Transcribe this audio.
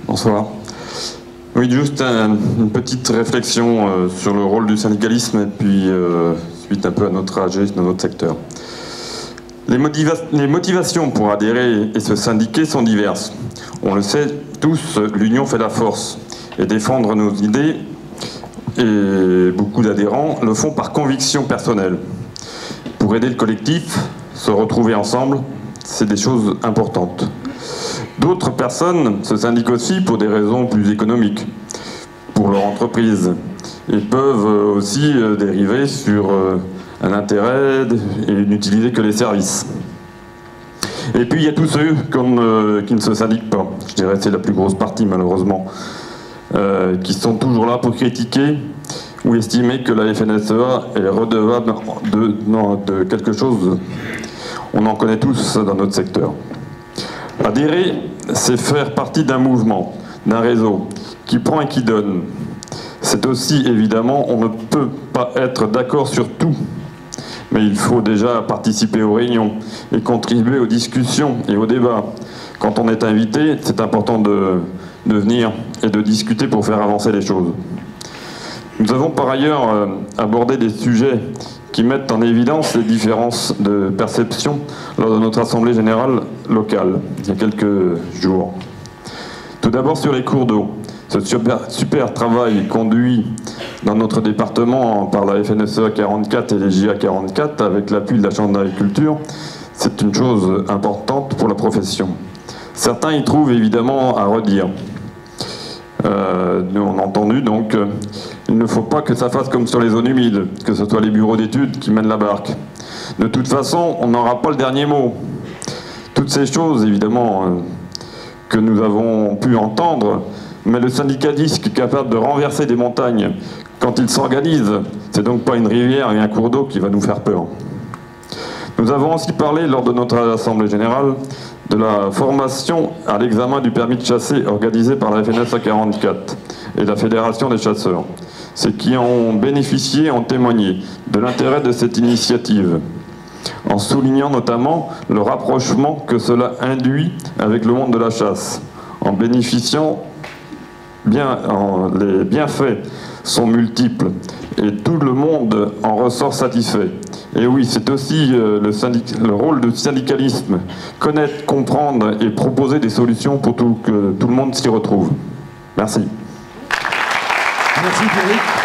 Bonsoir. Oui, juste une petite réflexion sur le rôle du syndicalisme et puis suite un peu à notre AG dans notre secteur. Les motivations pour adhérer et se syndiquer sont diverses. On le sait tous, l'union fait la force. Et défendre nos idées, et beaucoup d'adhérents le font par conviction personnelle. Pour aider le collectif, se retrouver ensemble, c'est des choses importantes. D'autres personnes se syndiquent aussi pour des raisons plus économiques, pour leur entreprise, et peuvent aussi dériver sur un intérêt et n'utiliser que les services. Et puis il y a tous ceux qui ne se syndiquent pas, je dirais que c'est la plus grosse partie malheureusement, qui sont toujours là pour critiquer ou estimer que la FNSEA est redevable de quelque chose. On en connaît tous dans notre secteur. Adhérer, c'est faire partie d'un mouvement, d'un réseau, qui prend et qui donne. C'est aussi, évidemment, on ne peut pas être d'accord sur tout, mais il faut déjà participer aux réunions et contribuer aux discussions et aux débats. Quand on est invité, c'est important de venir et de discuter pour faire avancer les choses. Nous avons par ailleurs abordé des sujets qui mettent en évidence les différences de perception lors de notre Assemblée générale locale, il y a quelques jours. Tout d'abord sur les cours d'eau. Ce super travail conduit dans notre département par la FNSEA 44 et les JA 44 avec l'appui de la Chambre d'agriculture, c'est une chose importante pour la profession. Certains y trouvent évidemment à redire. Nous on a entendu donc il ne faut pas que ça fasse comme sur les zones humides, que ce soit les bureaux d'études qui mènent la barque. De toute façon, on n'aura pas le dernier mot. Toutes ces choses évidemment que nous avons pu entendre, mais le syndicalisme est capable de renverser des montagnes quand il s'organise, c'est donc pas une rivière et un cours d'eau qui va nous faire peur. Nous avons aussi parlé lors de notre Assemblée générale de la formation à l'examen du permis de chasser organisée par la FNSEA 44 et la Fédération des chasseurs. Ceux qui en ont bénéficié ont témoigné de l'intérêt de cette initiative, en soulignant notamment le rapprochement que cela induit avec le monde de la chasse. En bénéficiant, les bienfaits sont multiples et tout le monde en ressort satisfait. Et oui, c'est aussi le rôle du syndicalisme, connaître, comprendre et proposer des solutions pour que tout le monde s'y retrouve. Merci. Merci Pierrick.